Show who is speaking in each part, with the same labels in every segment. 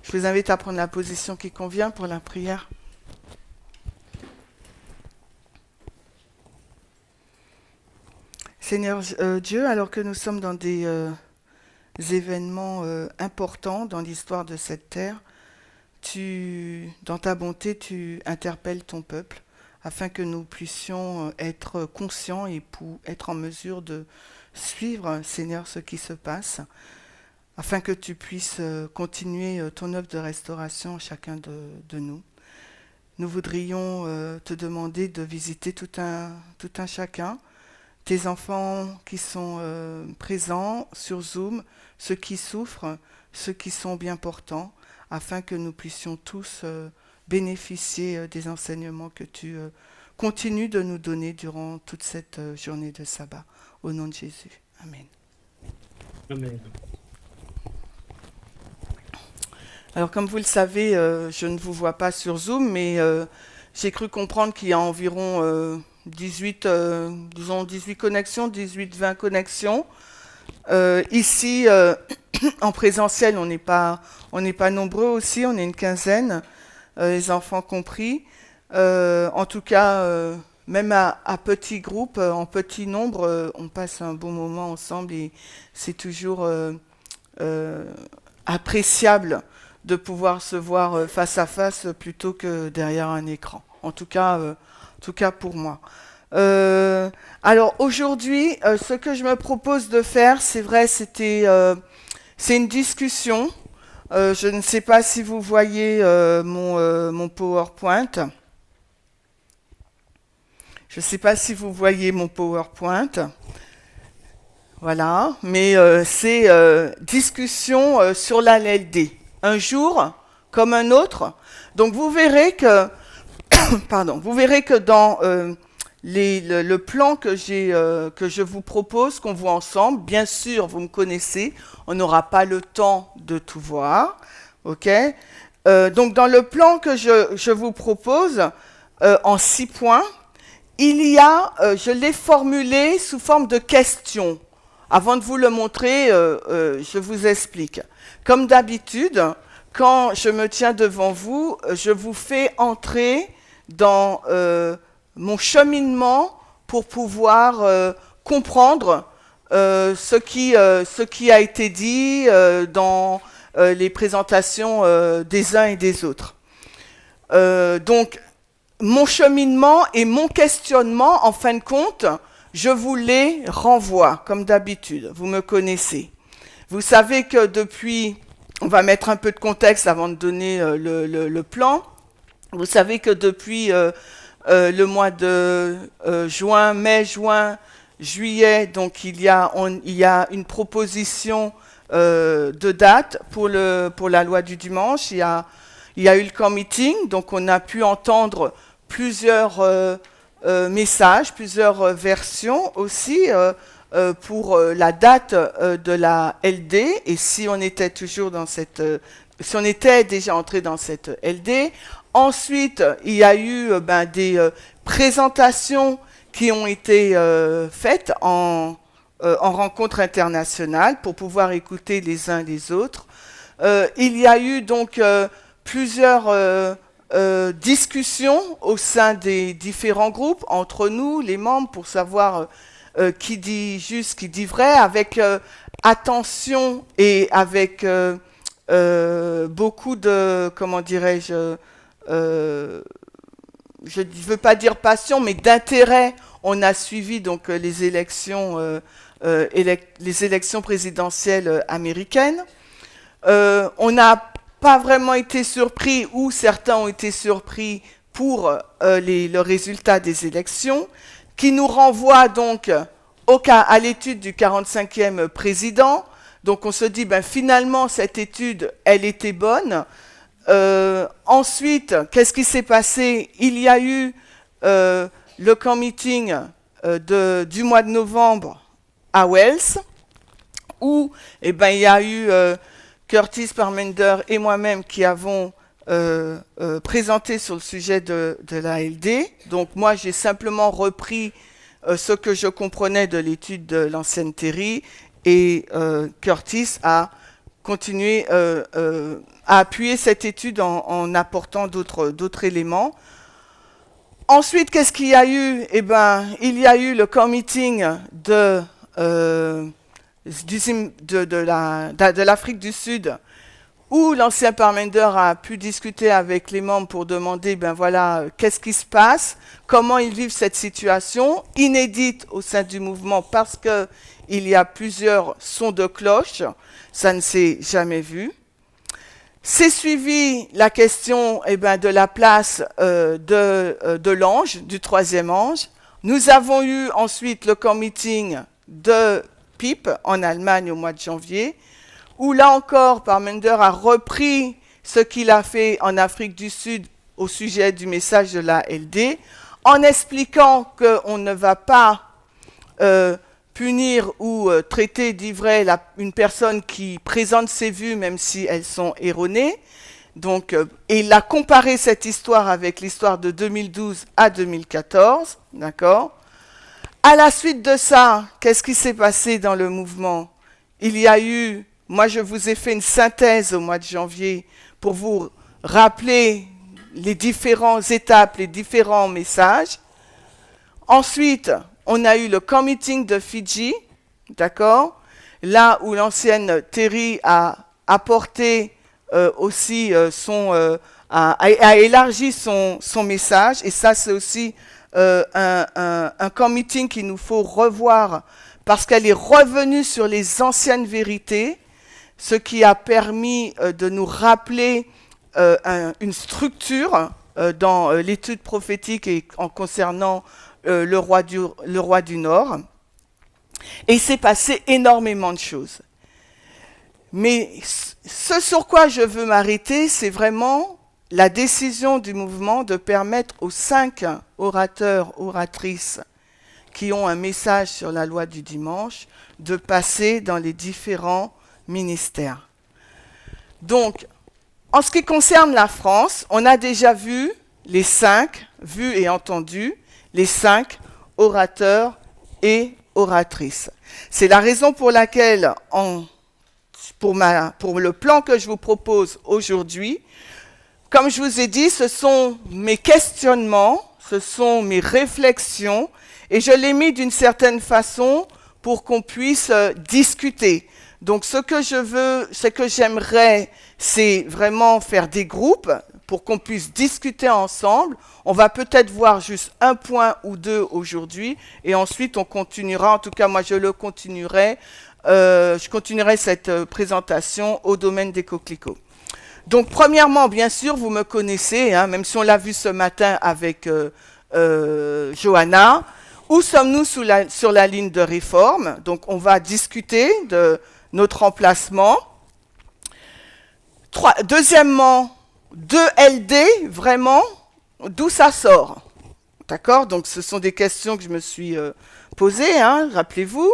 Speaker 1: Je vous invite à prendre la position qui convient pour la prière. Seigneur Dieu, alors que nous sommes dans des événements importants dans l'histoire de cette terre, dans ta bonté, tu interpelles ton peuple afin que nous puissions être conscients et pour être en mesure de suivre, Seigneur, ce qui se passe, afin que tu puisses continuer ton œuvre de restauration chacun de nous. Nous voudrions te demander de visiter tout un chacun, tes enfants qui sont présents sur Zoom, ceux qui souffrent, ceux qui sont bien portants, afin que nous puissions tous bénéficier des enseignements que tu continues de nous donner durant toute cette journée de sabbat. Au nom de Jésus. Amen.
Speaker 2: Amen.
Speaker 1: Alors comme vous le savez, je ne vous vois pas sur Zoom, mais j'ai cru comprendre qu'il y a environ 18 connexions, 18-20 connexions. Ici, en présentiel, on n'est pas nombreux aussi, on est une quinzaine, les enfants compris. En tout cas, même à petit groupe, en petit nombre, on passe un bon moment ensemble et c'est toujours appréciable de pouvoir se voir face à face plutôt que derrière un écran. En tout cas pour moi. Alors aujourd'hui, ce que je me propose de faire, c'est vrai, c'est une discussion. Je ne sais pas si vous voyez mon PowerPoint. Je ne sais pas si vous voyez mon PowerPoint. Voilà, mais c'est discussion sur la LLD. Un jour comme un autre. Donc vous verrez que, vous verrez que dans le plan que je vous propose, qu'on voit ensemble, bien sûr, vous me connaissez, on n'aura pas le temps de tout voir, ok. Donc dans le plan que je vous propose, en 6 points, je l'ai formulé sous forme de questions. Avant de vous le montrer, je vous explique. Comme d'habitude, quand je me tiens devant vous, je vous fais entrer dans mon cheminement pour pouvoir comprendre ce qui a été dit dans les présentations des uns et des autres. Donc, mon cheminement et mon questionnement, en fin de compte, je vous les renvoie, comme d'habitude. Vous me connaissez. Vous savez que depuis, on va mettre un peu de contexte avant de donner le plan. Vous savez que depuis le mois de mai, juin, juillet, donc il y a une proposition de date pour la loi du dimanche. Il y a eu le camp meeting, donc on a pu entendre plusieurs messages, plusieurs versions aussi pour la date de la LD. Et si on était toujours dans si on était déjà entré dans cette LD, ensuite il y a eu des présentations qui ont été faites en rencontre internationale pour pouvoir écouter les uns les autres. Il y a eu donc plusieurs discussions au sein des différents groupes, entre nous, les membres, pour savoir qui dit juste, qui dit vrai, avec attention et avec beaucoup de, comment dirais-je, je ne veux pas dire passion, mais d'intérêt. On a suivi donc les élections présidentielles américaines. On n'a pas vraiment été surpris, ou certains ont été surpris pour le résultat des élections, qui nous renvoie donc à l'étude du 45e président. Donc on se dit, finalement, cette étude, elle était bonne. Ensuite, qu'est-ce qui s'est passé? Il y a eu le camp meeting du mois de novembre à Wells, où eh ben, il y a eu Curtis Parmenter et moi-même qui avons présenté sur le sujet de l'ALD. Donc moi, j'ai simplement repris ce que je comprenais de l'étude de l'ancienne Terry, et Curtis a continué à appuyer cette étude en apportant d'autres éléments. Ensuite, qu'est-ce qu'il y a eu? Eh ben, il y a eu le camp meeting de l'Afrique du Sud, où l'ancien Parmenter a pu discuter avec les membres pour demander, ben voilà, qu'est-ce qui se passe, comment ils vivent cette situation, inédite au sein du mouvement parce qu'il y a plusieurs sons de cloche, ça ne s'est jamais vu. C'est suivi la question eh ben, de la place de l'ange, du troisième ange. Nous avons eu ensuite le camp meeting de PIP en Allemagne au mois de janvier, où là encore, Parmenter a repris ce qu'il a fait en Afrique du Sud au sujet du message de la LD, en expliquant qu'on ne va pas punir ou traiter d'ivraie une personne qui présente ses vues, même si elles sont erronées. Donc, et il a comparé cette histoire avec l'histoire de 2012 à 2014, d'accord? À la suite de ça, qu'est-ce qui s'est passé dans le mouvement? Il y a eu, moi je vous ai fait une synthèse au mois de janvier pour vous rappeler les différentes étapes, les différents messages. Ensuite, on a eu le camp meeting de Fidji, d'accord? Là où l'ancienne Terry a apporté aussi a élargi son message, et ça c'est aussi un camp meeting qu'il nous faut revoir parce qu'elle est revenue sur les anciennes vérités, ce qui a permis de nous rappeler une structure dans l'étude prophétique et en concernant le roi du Nord. Et il s'est passé énormément de choses. Mais ce sur quoi je veux m'arrêter, c'est vraiment la décision du mouvement de permettre aux 5 orateurs, oratrices qui ont un message sur la loi du dimanche de passer dans les différents ministères. Donc, en ce qui concerne la France, on a déjà vu les 5, vus et entendus, les 5 orateurs et oratrices. C'est la raison pour laquelle, pour le plan que je vous propose aujourd'hui, comme je vous ai dit, ce sont mes questionnements, ce sont mes réflexions, et je les mis d'une certaine façon pour qu'on puisse discuter. Donc ce que j'aimerais, c'est vraiment faire des groupes pour qu'on puisse discuter ensemble. On va peut-être voir juste un point ou deux aujourd'hui, et ensuite on continuera, en tout cas moi je continuerai cette présentation au domaine des coquelicots. Donc premièrement, bien sûr, vous me connaissez, hein, même si on l'a vu ce matin avec Johanna. Où sommes-nous sur la ligne de réforme? Donc on va discuter de notre emplacement. Deuxièmement, 2LD, vraiment, d'où ça sort? D'accord? Donc ce sont des questions que je me suis posées, hein, rappelez-vous.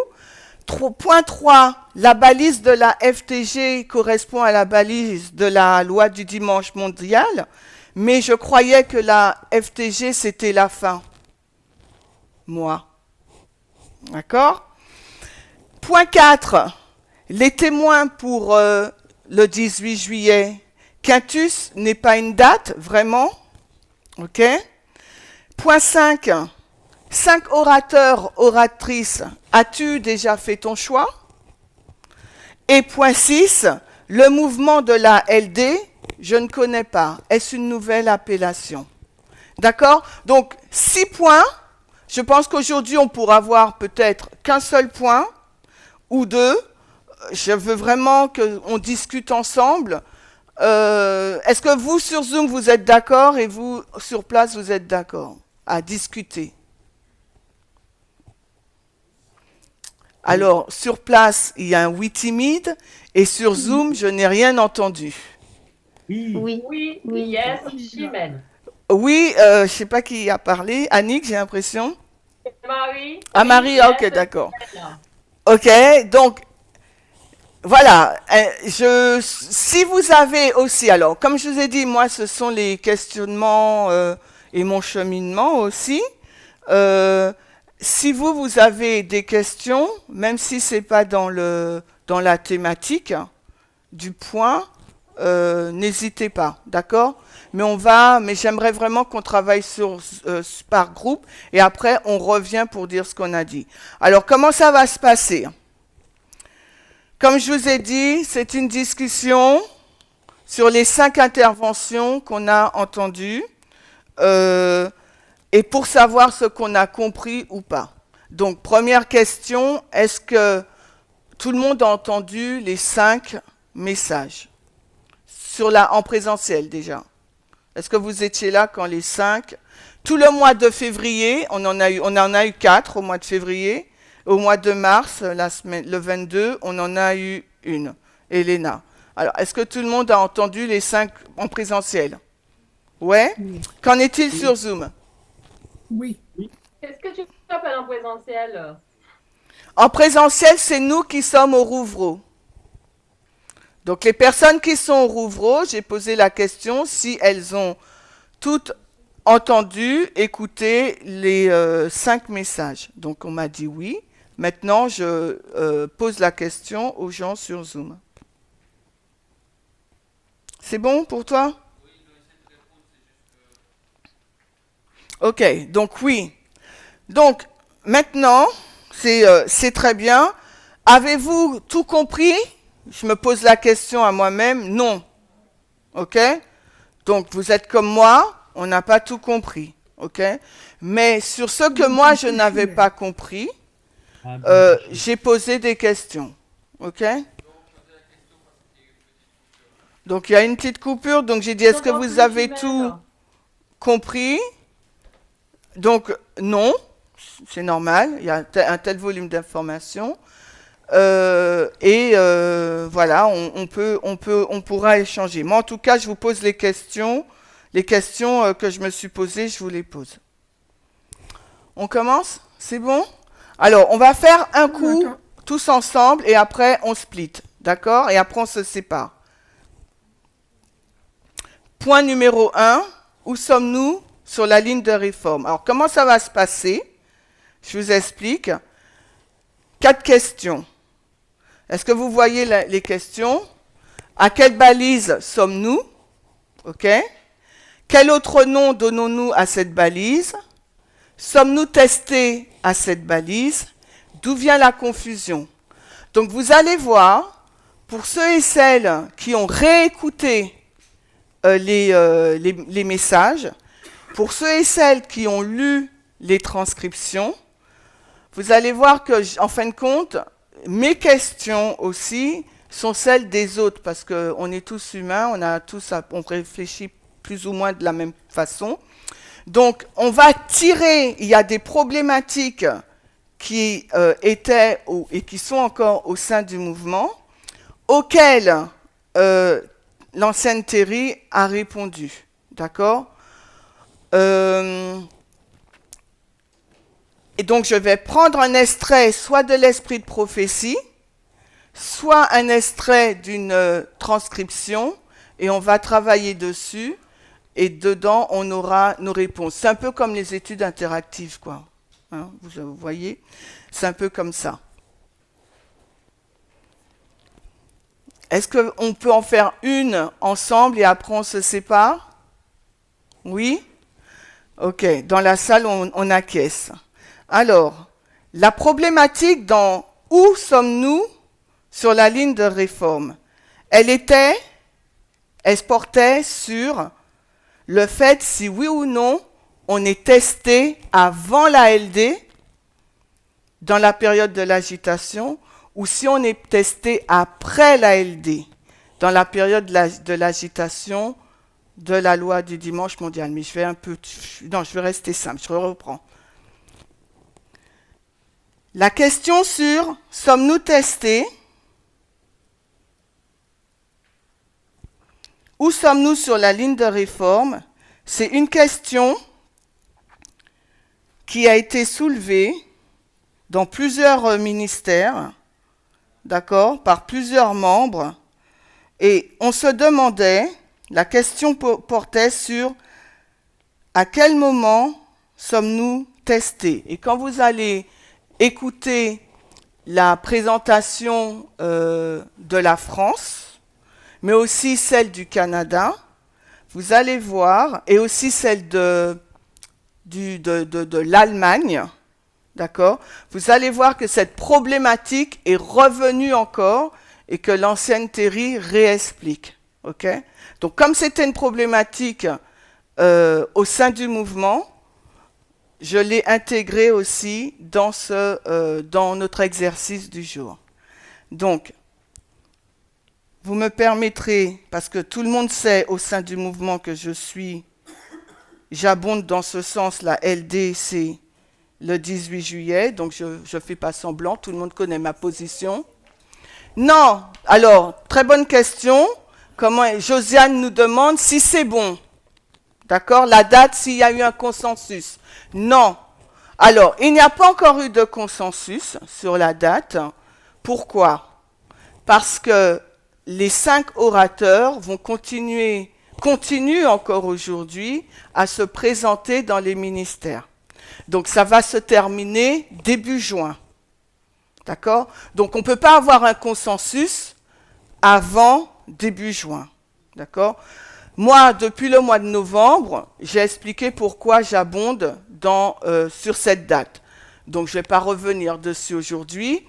Speaker 1: Point 3, la balise de la FTG correspond à la balise de la loi du dimanche mondial, mais je croyais que la FTG c'était la fin. Moi. D'accord? Point 4, les témoins pour le 18 juillet. Quintus n'est pas une date, vraiment. Ok? Point 5, 5 orateurs, oratrices. As-tu déjà fait ton choix? Et point 6, le mouvement de la LD, je ne connais pas. Est-ce une nouvelle appellation? D'accord? Donc, 6 points. Je pense qu'aujourd'hui, on pourra avoir peut-être qu'un seul point ou deux. Je veux vraiment qu'on discute ensemble. Est-ce que vous, sur Zoom, vous êtes d'accord et vous, sur place, vous êtes d'accord à discuter? Alors, sur place, il y a un oui timide et sur Zoom, je n'ai rien entendu.
Speaker 2: Oui.
Speaker 3: Oui.
Speaker 4: Oui,
Speaker 3: Oui.
Speaker 4: yes, Chimène.
Speaker 1: Oui, je sais pas qui a parlé. Annick, j'ai l'impression.
Speaker 4: Marie.
Speaker 1: Ah,
Speaker 4: Oui,
Speaker 1: Marie,
Speaker 4: yes,
Speaker 1: ok, d'accord.
Speaker 4: Chimène.
Speaker 1: Ok, donc voilà. Si vous avez aussi, alors, comme je vous ai dit, moi, ce sont les questionnements et mon cheminement aussi. Euh, si vous avez des questions, même si c'est pas dans la thématique du point, n'hésitez pas, d'accord? Mais j'aimerais vraiment qu'on travaille par groupe et après on revient pour dire ce qu'on a dit. Alors, comment ça va se passer? Comme je vous ai dit, c'est une discussion sur les 5 interventions qu'on a entendues et pour savoir ce qu'on a compris ou pas. Donc, première question, est-ce que tout le monde a entendu les 5 messages en présentiel déjà? Est-ce que vous étiez là quand les 5? Tout le mois de février, on en a eu 4 au mois de février. Au mois de mars, le 22, on en a eu une, Elena. Alors, est-ce que tout le monde a entendu les 5 en présentiel? Ouais.
Speaker 3: Oui.
Speaker 1: Qu'en est-il sur Zoom?
Speaker 3: Oui.
Speaker 4: Qu'est-ce que tu appelles en présentiel?
Speaker 1: En présentiel, c'est nous qui sommes au Rouvreau. Donc, les personnes qui sont au Rouvreau, j'ai posé la question si elles ont toutes entendu, écouté les 5 messages. Donc, on m'a dit oui. Maintenant, je pose la question aux gens sur Zoom. C'est bon pour toi? Ok, donc oui. Donc, maintenant, c'est très bien. Avez-vous tout compris? Je me pose la question à moi-même. Non. Ok? Donc, vous êtes comme moi, on n'a pas tout compris. Ok? Mais sur ce que moi, je n'avais pas compris,
Speaker 2: Ah, bon, c'est
Speaker 1: j'ai posé des questions. Ok? Donc, il y a une petite coupure. Donc, j'ai dit, est-ce que
Speaker 4: J'entends
Speaker 1: vous
Speaker 4: plus
Speaker 1: avez
Speaker 4: Chimène.
Speaker 1: tout compris? Donc, non, c'est normal. Il y a un tel volume d'informations. Voilà, on pourra échanger. Moi, en tout cas, je vous pose les questions. Les questions que je me suis posées, je vous les pose. On commence? C'est bon? Alors, on va faire un coup tous ensemble et après on split. D'accord? Et après on se sépare. Point numéro 1. Où sommes-nous sur la ligne de réforme? Alors, comment ça va se passer? Je vous explique. 4 questions. Est-ce que vous voyez les questions? À quelle balise sommes-nous? OK? Quel autre nom donnons-nous à cette balise? Sommes-nous testés à cette balise? D'où vient la confusion? Donc vous allez voir, pour ceux et celles qui ont réécouté les messages, pour ceux et celles qui ont lu les transcriptions, vous allez voir que, en fin de compte, mes questions aussi sont celles des autres, parce qu'on est tous humains, on réfléchit plus ou moins de la même façon. Donc, on va tirer, il y a des problématiques qui étaient et qui sont encore au sein du mouvement, auxquelles l'ancienne Terry a répondu. D'accord? Et donc, je vais prendre un extrait soit de l'esprit de prophétie, soit un extrait d'une transcription, et on va travailler dessus, et dedans, on aura nos réponses. C'est un peu comme les études interactives, quoi. Hein, vous voyez? C'est un peu comme ça. Est-ce qu'on peut en faire une ensemble et après on se sépare? Oui? Ok, dans la salle, on acquiesce. Alors, la problématique dans où sommes-nous sur la ligne de réforme, elle se portait sur le fait si oui ou non on est testé avant la LD, dans la période de l'agitation, ou si on est testé après la LD, dans la période de l'agitation de la loi du dimanche mondial. Mais je vais rester simple, je reprends. La question sur sommes-nous testés Où sommes-nous sur la ligne de réforme? C'est une question qui a été soulevée dans plusieurs ministères, d'accord, par plusieurs membres, et on se demandait, la question portait sur à quel moment sommes-nous testés? Et quand vous allez écouter la présentation de la France, mais aussi celle du Canada, vous allez voir, et aussi celle de l'Allemagne, d'accord? Vous allez voir que cette problématique est revenue encore et que l'ancienne Terry réexplique, ok? Donc, comme c'était une problématique au sein du mouvement, je l'ai intégré aussi dans notre exercice du jour. Donc, vous me permettrez, parce que tout le monde sait au sein du mouvement que j'abonde dans ce sens, la LDC, le 18 juillet, donc je ne fais pas semblant, tout le monde connaît ma position. Non, alors, très bonne question. Comment Josiane nous demande si c'est bon. D'accord? La date, s'il y a eu un consensus. Non. Alors, il n'y a pas encore eu de consensus sur la date. Pourquoi? Parce que les 5 orateurs continuent encore aujourd'hui à se présenter dans les ministères. Donc, ça va se terminer début juin. D'accord? Donc, on ne peut pas avoir un consensus avant début juin. D'accord? Moi, depuis le mois de novembre, j'ai expliqué pourquoi j'abonde sur cette date. Donc, je ne vais pas revenir dessus aujourd'hui.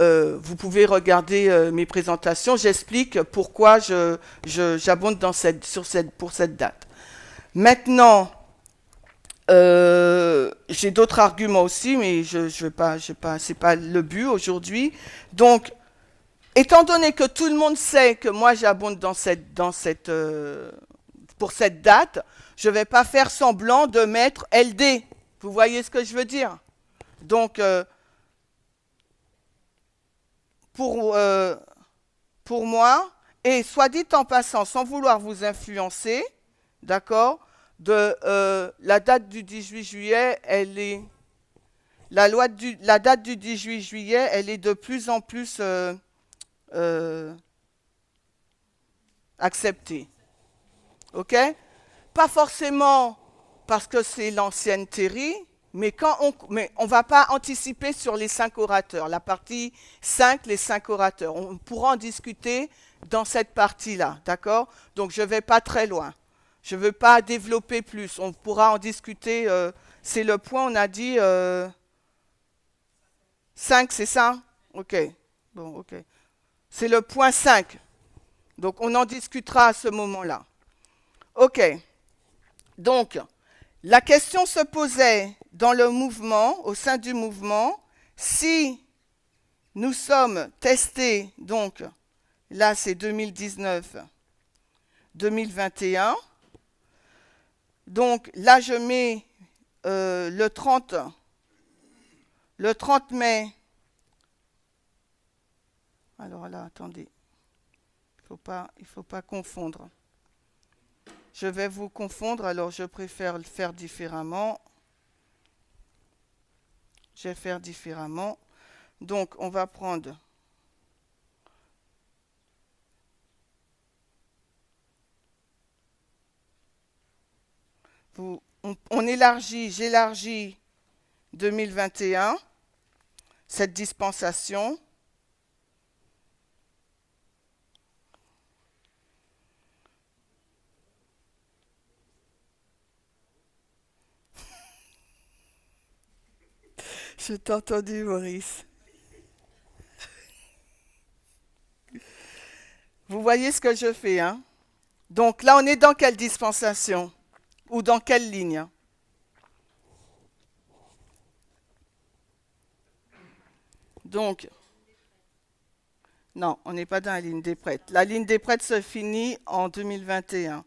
Speaker 1: Vous pouvez regarder mes présentations. J'explique pourquoi j'abonde pour cette date. Maintenant, j'ai d'autres arguments aussi, mais c'est pas le but aujourd'hui. Donc, étant donné que tout le monde sait que moi j'abonde pour cette date, je ne vais pas faire semblant de mettre LD. Vous voyez ce que je veux dire? Donc, pour moi, et soit dit en passant, sans vouloir vous influencer, d'accord, la date du 18 juillet, la date du 18 juillet, elle est de plus en plus acceptée. OK? Pas forcément parce que c'est l'ancienne Terry, mais on ne va pas anticiper sur les 5 orateurs. La partie 5, les 5 orateurs. On pourra en discuter dans cette partie-là, d'accord? Donc, je ne vais pas très loin. Je ne veux pas développer plus. On pourra en discuter. C'est le point, on a dit 5, c'est ça? OK. Bon, OK. C'est le point 5. Donc, on en discutera à ce moment-là. OK. Donc, la question se posait dans le mouvement, au sein du mouvement, si nous sommes testés, donc là c'est 2019, 2021. Donc là je mets le 30 mai. Alors là, attendez, il faut pas confondre. Je vais vous confondre, alors je préfère le faire différemment. Je vais faire différemment. Donc, on va prendre on élargit, j'élargis 2021, cette dispensation. Je t'ai entendu, Maurice. Vous voyez ce que je fais, hein? Donc là, on est dans quelle dispensation? Ou dans quelle ligne? Donc, non, on n'est pas dans la ligne des prêtres. La ligne des prêtres se finit en 2021.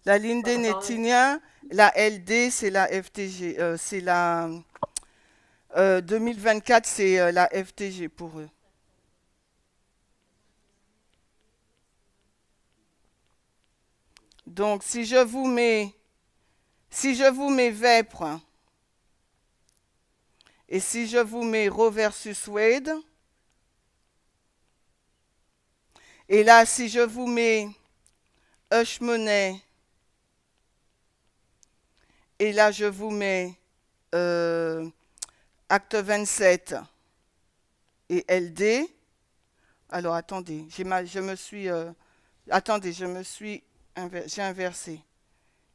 Speaker 1: La ligne des Nétiniens, la LD, c'est la FTG, c'est la 2024, c'est la FTG pour eux. Donc, si je vous mets Vepr et si je vous mets Roe versus Wade, et là, si je vous mets Hush Money, et là, je vous mets Acte 27 et LD. Alors, attendez, j'ai inversé.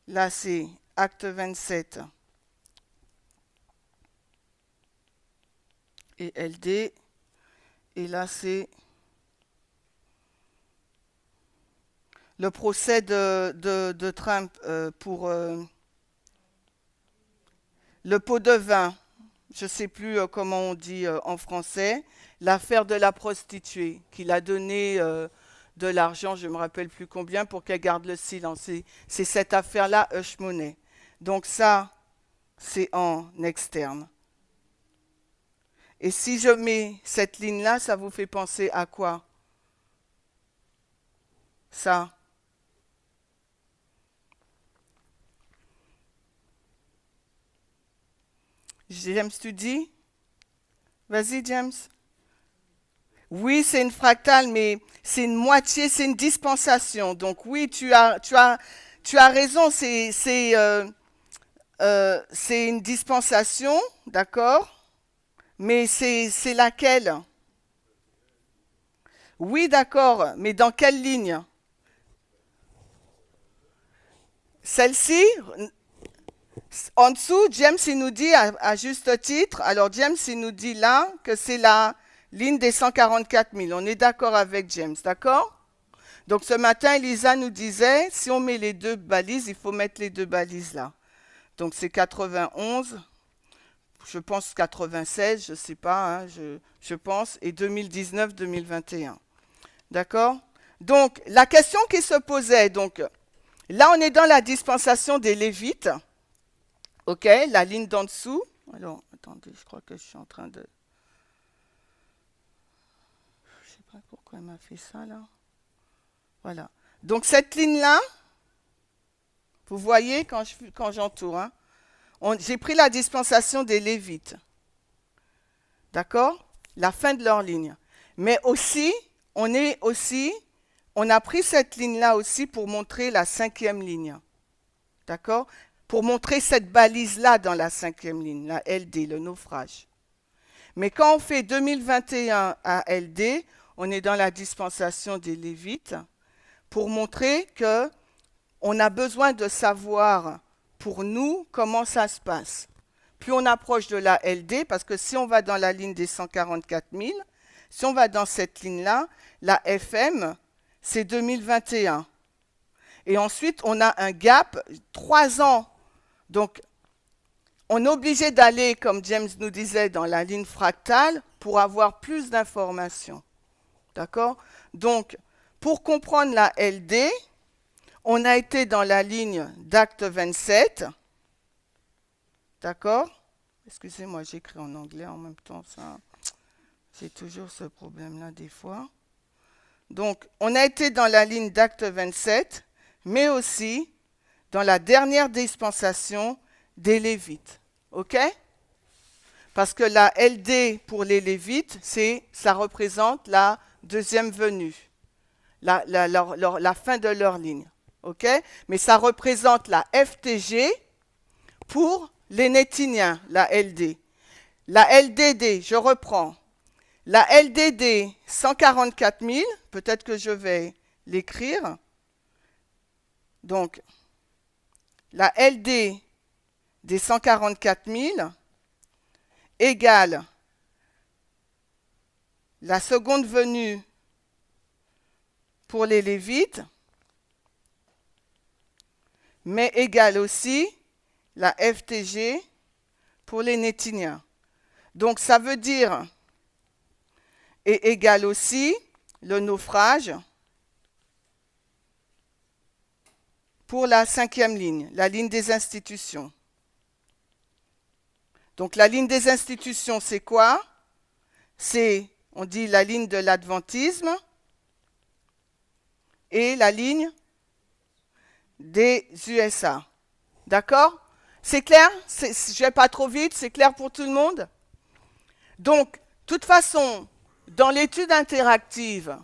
Speaker 1: Là, c'est Acte 27 et LD. Et là, c'est le procès de Trump pour le pot de vin. Je ne sais plus comment on dit en français. L'affaire de la prostituée, qu'il a donné de l'argent, je ne me rappelle plus combien, pour qu'elle garde le silence. C'est cette affaire-là, Hush Money. Donc ça, c'est en externe. Et si je mets cette ligne-là, ça vous fait penser à quoi? Ça. James, tu dis? Vas-y, James. Oui, c'est une fractale, mais c'est une moitié, c'est une dispensation. Donc oui, tu as raison, c'est une dispensation, d'accord? Mais c'est laquelle? Oui, d'accord, mais dans quelle ligne? Celle-ci? En dessous, James, il nous dit à juste titre, alors James, il nous dit là que c'est la ligne des 144 000. On est d'accord avec James, d'accord? Donc ce matin, Elisa nous disait, si on met les deux balises, il faut mettre les deux balises là. Donc c'est 91, je pense 96, je ne sais pas, hein, je pense, et 2019-2021. D'accord? Donc la question qui se posait, donc là on est dans la dispensation des Lévites. Ok, la ligne d'en dessous. Alors, attendez, je crois que je suis en train de... Je ne sais pas pourquoi elle m'a fait ça, là. Voilà. Donc, cette ligne-là, vous voyez quand j'entoure, hein, j'ai pris la dispensation des Lévites. D'accord? La fin de leur ligne. Mais aussi, on a pris cette ligne-là aussi pour montrer la 5e ligne. D'accord? Pour montrer cette balise-là dans la 5e ligne, la LD, le naufrage. Mais quand on fait 2021 à LD, on est dans la dispensation des Lévites pour montrer que on a besoin de savoir pour nous comment ça se passe. Plus on approche de la LD, parce que si on va dans la ligne des 144 000, si on va dans cette ligne-là, la FM, c'est 2021. Et ensuite, on a un gap, 3 ans. Donc, on est obligé d'aller, comme James nous disait, dans la ligne fractale pour avoir plus d'informations. D'accord? Donc, pour comprendre la LD, on a été dans la ligne d'Acte 27. D'accord? Excusez-moi, j'écris en anglais en même temps. Ça, j'ai toujours ce problème-là des fois. Donc, on a été dans la ligne d'Acte 27, mais aussi dans la dernière dispensation des Lévites. OK? Parce que la LD pour les Lévites, ça représente la deuxième venue, la fin de leur ligne. OK? Mais ça représente la FTG pour les Nétiniens, la LD. La LDD, je reprends. La LDD 144 000, peut-être que je vais l'écrire. Donc, la LD des 144 000 égale la seconde venue pour les Lévites, mais égale aussi la FTG pour les Nétiniens. Donc ça veut dire, et égale aussi le naufrage pour la 5e ligne, la ligne des institutions. Donc la ligne des institutions, c'est quoi? C'est, on dit la ligne de l'adventisme et la ligne des USA. D'accord? C'est clair? Je ne vais pas trop vite, c'est clair pour tout le monde? Donc, de toute façon, dans l'étude interactive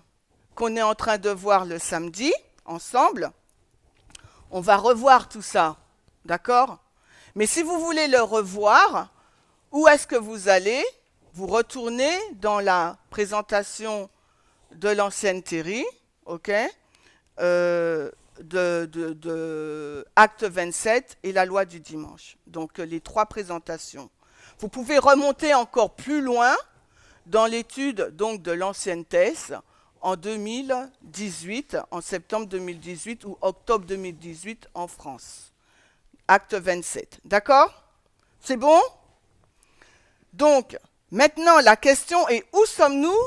Speaker 1: qu'on est en train de voir le samedi, ensemble, on va revoir tout ça. D'accord? Mais si vous voulez le revoir, où est-ce que vous allez? Vous retournez dans la présentation de l'ancienne Terry, ok? De Acte 27 et la loi du dimanche. Donc les trois présentations. Vous pouvez remonter encore plus loin dans l'étude donc de l'ancienne thèse en 2018, en septembre 2018 ou octobre 2018 en France. Acte 27. D'accord? C'est bon? Donc, maintenant, la question est où sommes-nous?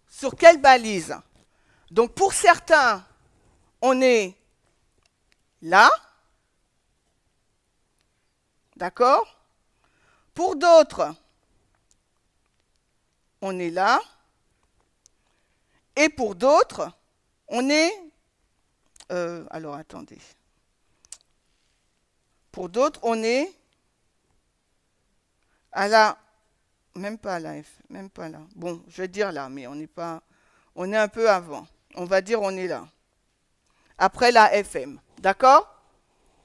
Speaker 1: Sur quelle balise? Donc, pour certains, on est là. D'accord? Pour d'autres, on est là. Et pour d'autres, on est... alors, attendez. Pour d'autres, on est à la... Même pas à la F, même pas là. Bon, je vais dire là, mais on n'est pas... On est un peu avant. On va dire on est là. Après la FM. D'accord?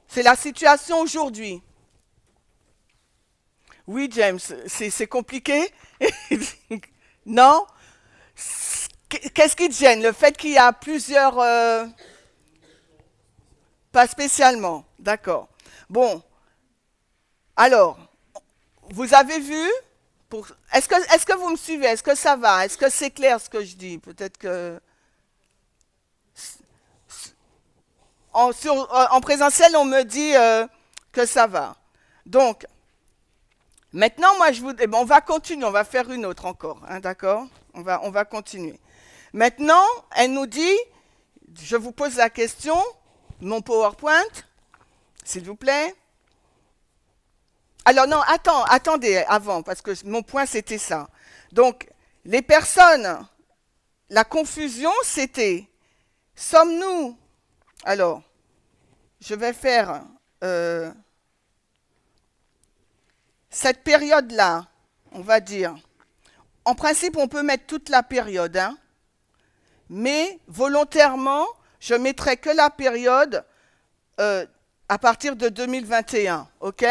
Speaker 1: C'est la situation aujourd'hui. Oui, James, c'est compliqué? Non? Qu'est-ce qui te gêne? Le fait qu'il y a plusieurs... Pas spécialement. D'accord. Bon. Alors, vous avez vu? Est-ce que vous me suivez? Est-ce que ça va? Est-ce que c'est clair ce que je dis? Peut-être que... En présentiel, on me dit que ça va. Donc, maintenant, moi, on va continuer. On va faire une autre encore. Hein, d'accord? On va continuer. Maintenant, elle nous dit, je vous pose la question, mon PowerPoint, s'il vous plaît. Alors non, attendez avant, parce que mon point c'était ça. Donc, les personnes, la confusion c'était, sommes-nous, alors, je vais faire cette période-là, on va dire, en principe on peut mettre toute la période, hein, mais volontairement, je mettrai que la période à partir de 2021, ok?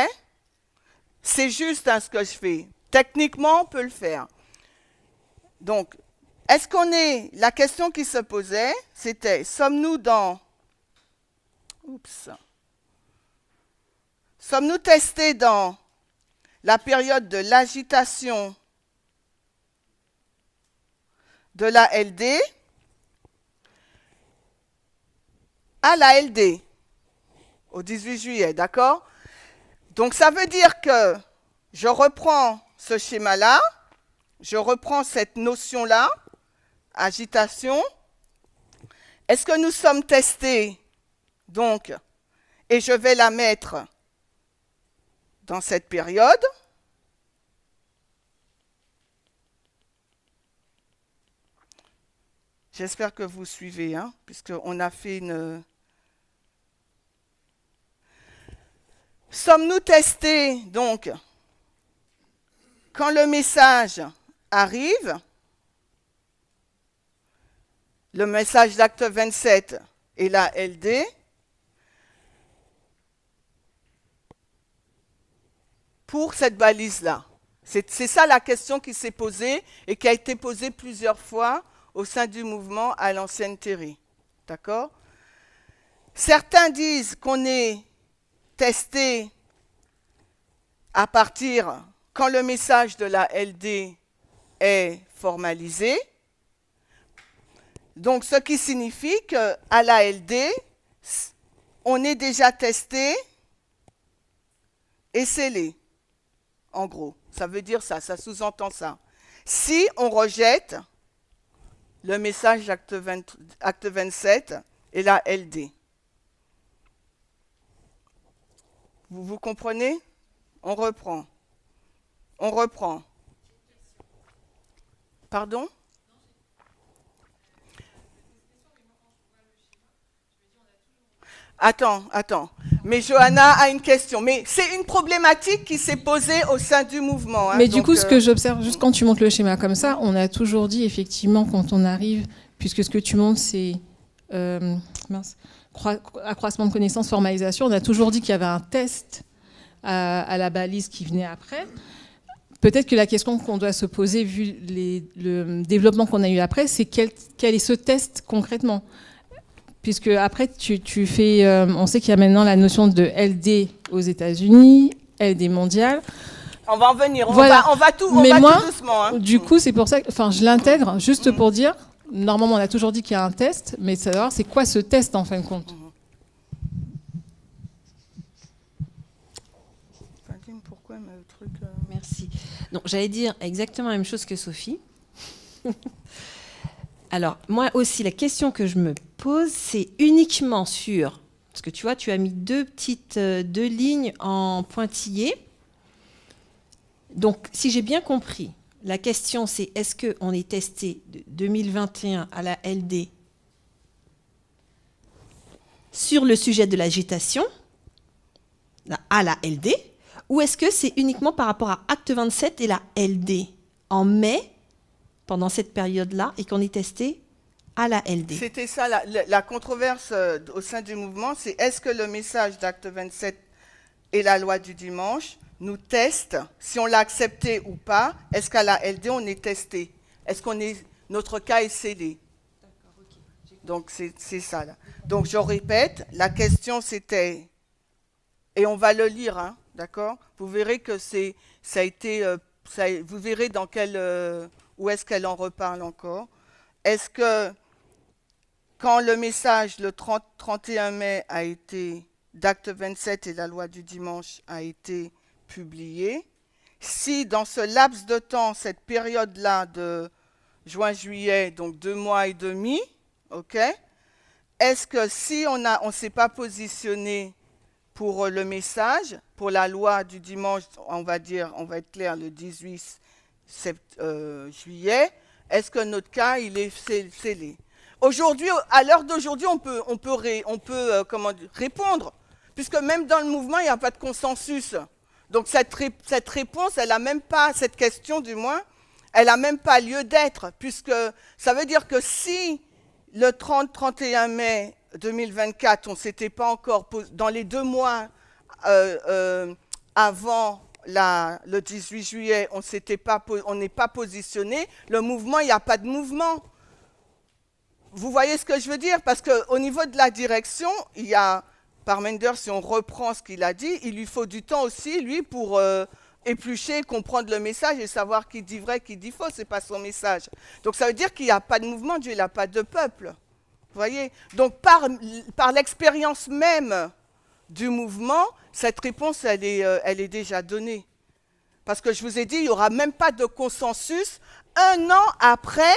Speaker 1: C'est juste hein, ce que je fais. Techniquement, on peut le faire. Donc, est-ce qu'on est... La question qui se posait, c'était, sommes-nous dans... Oups. Sommes-nous testés dans la période de l'agitation de la LD à la LD, au 18 juillet, d'accord? Donc, ça veut dire que je reprends ce schéma-là, je reprends cette notion-là, agitation. Est-ce que nous sommes testés, donc, et je vais la mettre dans cette période. J'espère que vous suivez, hein, puisqu'on a fait une... Sommes-nous testés, donc, quand le message arrive, le message d'acte 27 et la LD, pour cette balise-là? C'est ça la question qui s'est posée et qui a été posée plusieurs fois au sein du mouvement à l'ancienne Terry. D'accord? Certains disent qu'on est testé à partir quand le message de la LD est formalisé. Donc, ce qui signifie qu'à la LD, on est déjà testé et scellé. En gros, ça veut dire ça, ça sous-entend ça. Si on rejette le message acte 27 et la LD. Vous comprenez? On reprend. On reprend. Pardon? Attends. Mais Johanna a une question. Mais c'est une problématique qui s'est posée au sein du mouvement. Hein.
Speaker 3: Mais du coup, ce que j'observe, juste quand tu montres le schéma comme ça, on a toujours dit, effectivement, quand on arrive, puisque ce que tu montres, c'est accroissement de connaissances, formalisation, on a toujours dit qu'il y avait un test à la balise qui venait après. Peut-être que la question qu'on doit se poser, vu le développement qu'on a eu après, c'est quel est ce test concrètement ? Puisque après, tu fais... on sait qu'il y a maintenant la notion de LD aux États-Unis, LD mondial.
Speaker 1: On va en venir,
Speaker 3: Voilà.
Speaker 1: on va tout doucement. Hein.
Speaker 3: Du coup, c'est pour ça que je l'intègre, juste pour dire, normalement, on a toujours dit qu'il y a un test, mais savoir c'est quoi ce test en fin de compte.
Speaker 1: Pourquoi le truc
Speaker 5: Merci. Donc, j'allais dire exactement la même chose que Sophie. Alors, moi aussi, la question que je me pose, c'est uniquement sur... Parce que tu vois, tu as mis deux lignes en pointillé. Donc, si j'ai bien compris, la question, c'est est-ce qu'on est testé de 2021 à la LD sur le sujet de l'agitation, à la LD, ou est-ce que c'est uniquement par rapport à Acte 27 et la LD en mai, pendant cette période-là, et qu'on est testé à la LD?
Speaker 1: C'était ça, la controverse au sein du mouvement, c'est est-ce que le message d'Acte 27 et la loi du dimanche nous testent, si on l'a accepté ou pas, est-ce qu'à la LD, on est testé? Est-ce qu'on est, notre cas est scellé? Donc, c'est ça, là. Donc, je répète, la question, c'était, et on va le lire, hein, d'accord? Vous verrez que ça a été, vous verrez dans où est-ce qu'elle en reparle encore. Est-ce que, quand le message, le 31 mai, a été, d'Acte 27 et la loi du dimanche a été publié, si dans ce laps de temps, cette période-là de juin-juillet, donc 2 mois et demi, ok, est-ce que si on ne s'est pas positionné pour le message, pour la loi du dimanche, on va être clair, le 18 juillet, est-ce que notre cas, il est scellé? Aujourd'hui, à l'heure d'aujourd'hui, on peut répondre, puisque même dans le mouvement, il n'y a pas de consensus. Donc cette réponse, elle n'a même pas, cette question du moins, elle n'a même pas lieu d'être, puisque ça veut dire que si le 30-31 mai 2024, on ne s'était pas encore, dans les 2 mois avant le 18 juillet, on n'est pas positionné, le mouvement, il n'y a pas de mouvement. Vous voyez ce que je veux dire? Parce qu'au niveau de la direction, il y a, Parmender, si on reprend ce qu'il a dit, il lui faut du temps aussi, lui, pour éplucher, comprendre le message et savoir qui dit vrai, qui dit faux, ce n'est pas son message. Donc ça veut dire qu'il n'y a pas de mouvement, Dieu, il n'a pas de peuple. Vous voyez? Donc par l'expérience même du mouvement, cette réponse, elle est déjà donnée. Parce que je vous ai dit, il n'y aura même pas de consensus 1 an après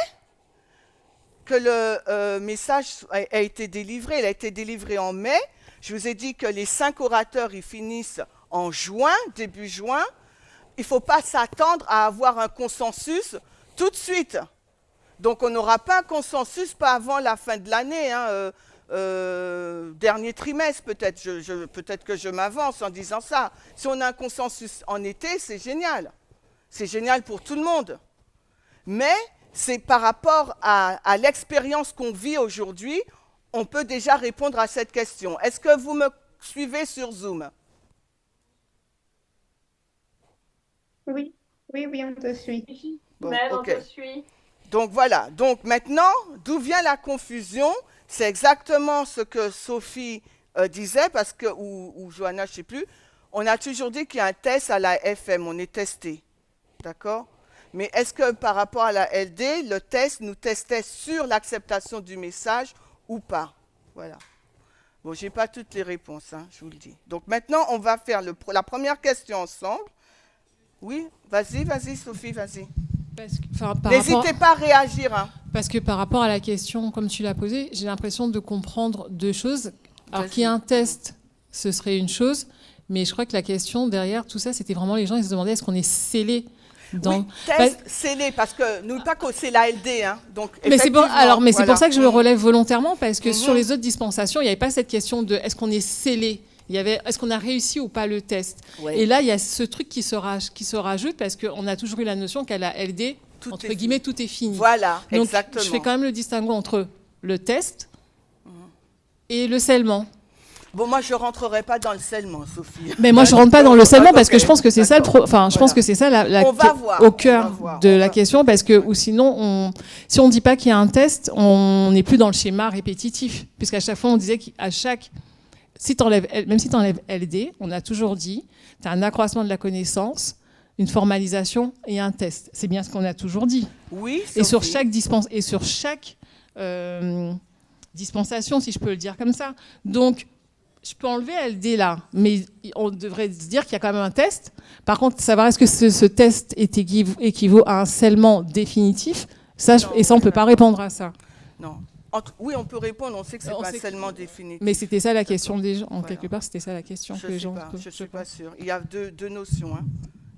Speaker 1: que le message a été délivré. Il a été délivré en mai. Je vous ai dit que les 5 orateurs, ils finissent en juin, début juin. Il ne faut pas s'attendre à avoir un consensus tout de suite. Donc, on n'aura pas un consensus pas avant la fin de l'année, hein, dernier trimestre peut-être. Peut-être que je m'avance en disant ça. Si on a un consensus en été, c'est génial. C'est génial pour tout le monde. Mais c'est par rapport à l'expérience qu'on vit aujourd'hui, on peut déjà répondre à cette question. Est-ce que vous me suivez sur Zoom?
Speaker 6: Oui, on te suit.
Speaker 1: Bon,
Speaker 4: Même,
Speaker 1: ok.
Speaker 4: on te suit.
Speaker 1: Donc voilà. Donc maintenant, d'où vient la confusion? C'est exactement ce que Sophie disait, parce que, ou Johanna, je ne sais plus. On a toujours dit qu'il y a un test à la FM, on est testé. D'accord? Mais est-ce que par rapport à la LD, le test nous testait sur l'acceptation du message ou pas? Voilà. Bon, je n'ai pas toutes les réponses, hein, je vous le dis. Donc maintenant, on va faire la première question ensemble. Oui, vas-y, Sophie, vas-y. N'hésitez pas à réagir. Hein.
Speaker 3: Parce que par rapport à la question, comme tu l'as posée, j'ai l'impression de comprendre 2 choses. Alors qu'il y ait un test, ce serait une chose. Mais je crois que la question derrière tout ça, c'était vraiment les gens, ils se demandaient est-ce qu'on est scellé dans...
Speaker 1: Oui, test scellé, parce que nous pas que c'est la LD, hein. Donc,
Speaker 3: Mais c'est pour, alors, mais c'est
Speaker 1: voilà.
Speaker 3: pour ça que je le relève volontairement, parce que
Speaker 1: Mhm.
Speaker 3: sur les autres dispensations, il n'y avait pas cette question de est-ce qu'on est scellé. Il y avait est-ce qu'on a réussi ou pas le test.
Speaker 1: Ouais.
Speaker 3: Et là, il y a ce truc qui se rajoute parce qu'on a toujours eu la notion qu'à la LD,
Speaker 1: Tout
Speaker 3: entre
Speaker 1: est
Speaker 3: guillemets, tout est fini.
Speaker 1: Voilà,
Speaker 3: Donc,
Speaker 1: exactement.
Speaker 3: je fais quand même le distinguo entre le test et le scellement.
Speaker 1: Bon, moi, je rentrerai pas dans le scellement, Sophie.
Speaker 3: Mais moi, je rentre pas dans le scellement parce que
Speaker 1: Ok,
Speaker 3: je pense que c'est ça le enfin, je pense
Speaker 1: Voilà.
Speaker 3: que c'est ça
Speaker 1: On va voir,
Speaker 3: au
Speaker 1: on
Speaker 3: cœur
Speaker 1: va voir,
Speaker 3: de
Speaker 1: on
Speaker 3: la
Speaker 1: va-
Speaker 3: question, parce que ou sinon, si on dit pas qu'il y a un test, on n'est plus dans le schéma répétitif, puisqu'à chaque fois on disait qu'à chaque, même si tu enlèves LD, on a toujours dit, tu as un accroissement de la connaissance, une formalisation et un test. C'est bien ce qu'on a toujours dit.
Speaker 1: Oui,
Speaker 3: Et sur
Speaker 1: Sophie.
Speaker 3: chaque dispensation, si je peux le dire comme ça. Donc, je peux enlever LD là, mais on devrait se dire qu'il y a quand même un test. Par contre, savoir est-ce que ce test équivaut à un scellement définitif, ça,
Speaker 1: Non,
Speaker 3: et ça, on ne peut pas répondre à ça.
Speaker 1: Non. Oui, on peut répondre, on sait que c'est
Speaker 3: On
Speaker 1: pas
Speaker 3: sait que-
Speaker 1: seulement définitif.
Speaker 3: Mais c'était ça la question des gens. En
Speaker 1: Voilà.
Speaker 3: quelque part, c'était ça la question
Speaker 1: Je
Speaker 3: que les
Speaker 1: ne
Speaker 3: gens
Speaker 1: je suis pas
Speaker 3: pense.
Speaker 1: sûre. Il y a deux notions. Hein.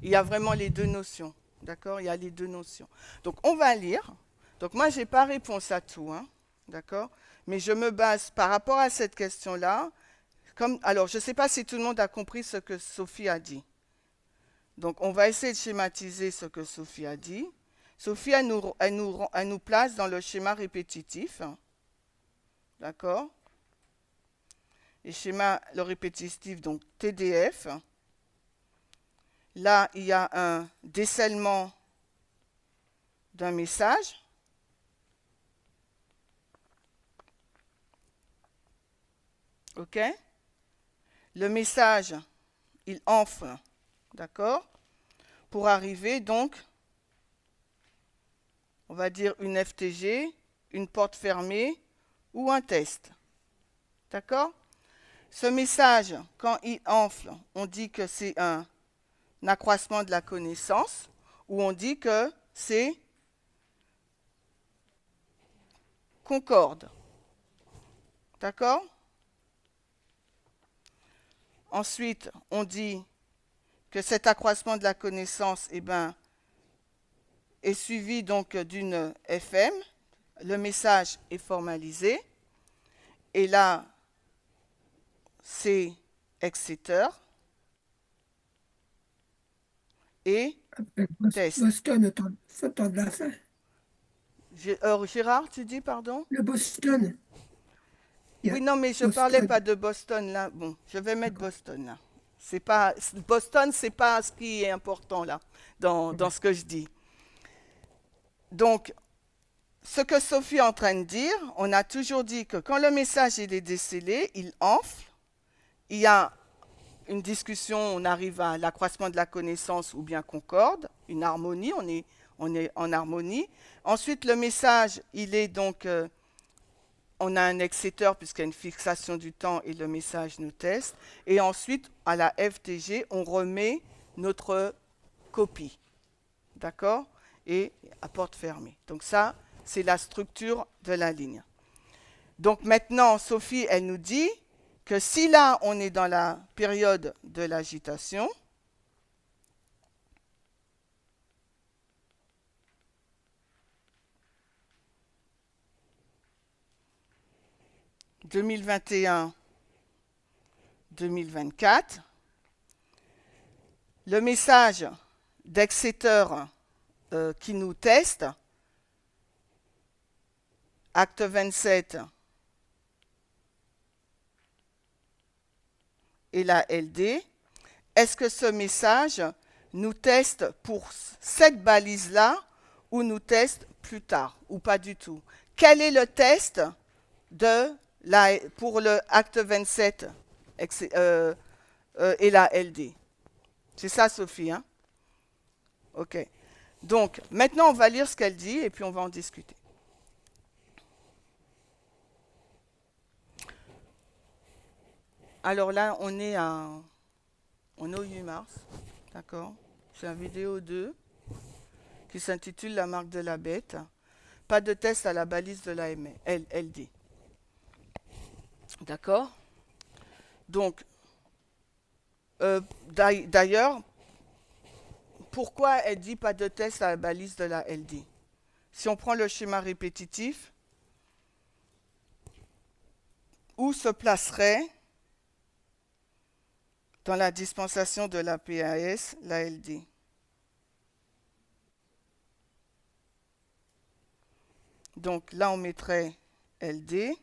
Speaker 1: Il y a vraiment les deux notions. D'accord? Il y a les deux notions. Donc, on va lire. Donc, moi, je n'ai pas réponse à tout. Hein. D'accord? Mais je me base par rapport à cette question-là. Alors, je ne sais pas si tout le monde a compris ce que Sophie a dit. Donc, on va essayer de schématiser ce que Sophie a dit. Sophie, elle nous place dans le schéma répétitif. D'accord? Le répétitif, donc TDF. Là, il y a un décèlement d'un message. OK? Le message, il enfle, d'accord? Pour arriver, donc, on va dire une FTG, une porte fermée ou un test. D'accord? Ce message, quand il enfle, on dit que c'est un accroissement de la connaissance ou on dit que c'est concorde. D'accord? Ensuite, on dit que cet accroissement de la connaissance est suivi donc d'une FM. Le message est formalisé. Et là, c'est exciter et test.
Speaker 7: Boston, au temps de la fin.
Speaker 1: Gérard, tu dis pardon?
Speaker 7: Le Boston. Il y a
Speaker 1: Oui, non, mais je ne
Speaker 7: Boston.
Speaker 1: parlais pas de Boston là. Bon, je vais mettre Boston là. Boston, c'est pas ce qui est important là, dans ce que je dis. Donc, ce que Sophie est en train de dire, on a toujours dit que quand le message il est décellé, il enfle. Il y a une discussion, on arrive à l'accroissement de la connaissance ou bien concorde, une harmonie, on est en harmonie. Ensuite, le message, il est donc, on a un exciteur puisqu'il y a une fixation du temps et le message nous teste. Et ensuite, à la FTG, on remet notre copie. D'accord? Et à porte fermée. Donc ça, c'est la structure de la ligne. Donc maintenant, Sophie, elle nous dit que si là, on est dans la période de l'agitation, « 2021-2024 », le message d'Exeter qui nous teste, acte 27 et la LD, est-ce que ce message nous teste pour cette balise-là ou nous teste plus tard ou pas du tout? Quel est le test pour le acte 27 et la LD? C'est ça, Sophie, hein? OK. Donc, maintenant, on va lire ce qu'elle dit et puis on va en discuter. Alors là, on est au 8 mars, d'accord? C'est une vidéo 2 qui s'intitule La marque de la bête. Pas de test à la balise de la LD. D'accord? Donc, D'ailleurs, pourquoi elle dit pas de test à la balise de la LD? Si on prend le schéma répétitif, où se placerait dans la dispensation de la PAS la LD? Donc là, on mettrait LD.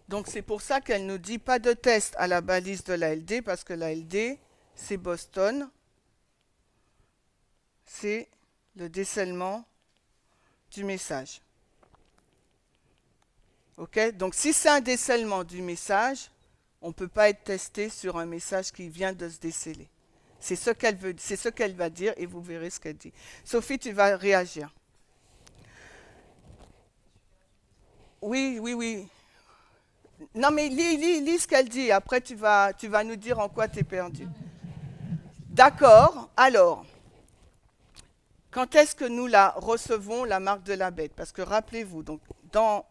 Speaker 1: Donc c'est pour ça qu'elle nous dit pas de test à la balise de la LD, parce que la LD, c'est Boston. C'est le décèlement du message. OK? Donc si c'est un décèlement du message, on ne peut pas être testé sur un message qui vient de se déceler. C'est ce qu'elle va dire et vous verrez ce qu'elle dit. Sophie, tu vas réagir. Oui, oui, oui. Non, mais lis ce qu'elle dit. Après, tu vas nous dire en quoi tu es perdu. D'accord. Alors, quand est-ce que nous la recevons, la marque de la bête? Parce que rappelez-vous, donc, dans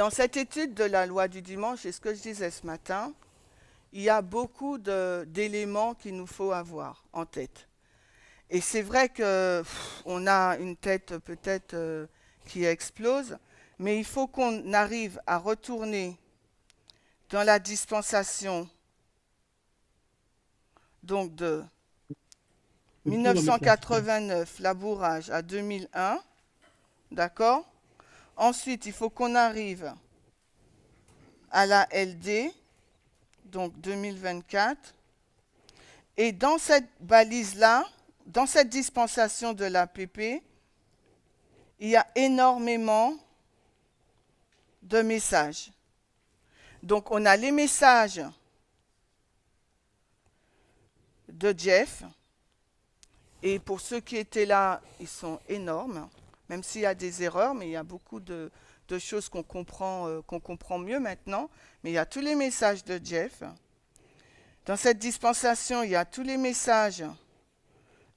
Speaker 1: cette étude de la loi du dimanche, et ce que je disais ce matin, il y a beaucoup d'éléments qu'il nous faut avoir en tête. Et c'est vrai qu'on a une tête peut-être qui explose, mais il faut qu'on arrive à retourner dans la dispensation donc de 1989, labourage, à 2001, d'accord? Ensuite, il faut qu'on arrive à la LD, donc 2024. Et dans cette balise-là, dans cette dispensation de l'APP, il y a énormément de messages. Donc, on a les messages de Jeff. Et pour ceux qui étaient là, ils sont énormes, même s'il y a des erreurs, mais il y a beaucoup de choses qu'on comprend mieux maintenant. Mais il y a tous les messages de Jeff. Dans cette dispensation, il y a tous les messages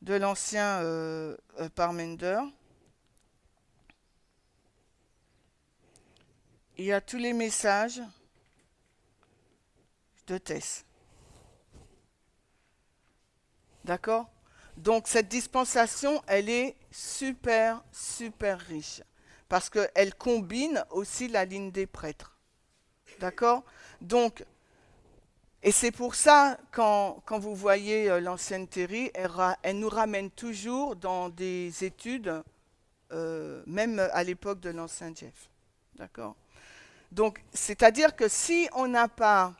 Speaker 1: de l'ancien Parmenter. Il y a tous les messages de Tess. D'accord? Donc cette dispensation, elle est super, super riche. Parce qu'elle combine aussi la ligne des prêtres. D'accord? Donc, et c'est pour ça, quand vous voyez l'ancienne Terry, elle nous ramène toujours dans des études, même à l'époque de l'ancien Jeff. D'accord? Donc, c'est-à-dire que si on n'a pas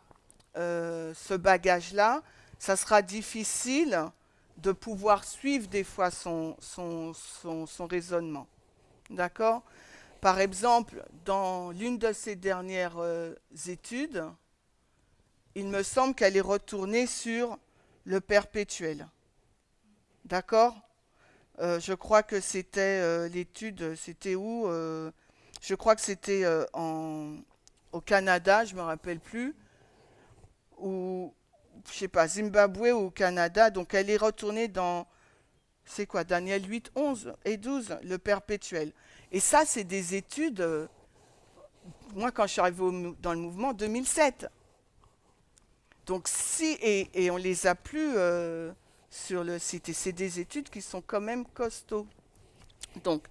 Speaker 1: ce bagage-là, ça sera difficile de pouvoir suivre des fois son raisonnement. D'accord? Par exemple, dans l'une de ses dernières études, il me semble qu'elle est retournée sur le perpétuel. D'accord? Je crois que c'était l'étude, c'était où? Je crois que c'était au Canada, je ne me rappelle plus, ou je sais pas, Zimbabwe ou au Canada. Donc elle est retournée dans, c'est quoi, Daniel 8, 11 et 12, le perpétuel. Et ça, c'est des études, moi quand je suis arrivée dans le mouvement, 2007. Donc si, et on les a plus sur le site, et c'est des études qui sont quand même costauds. Donc,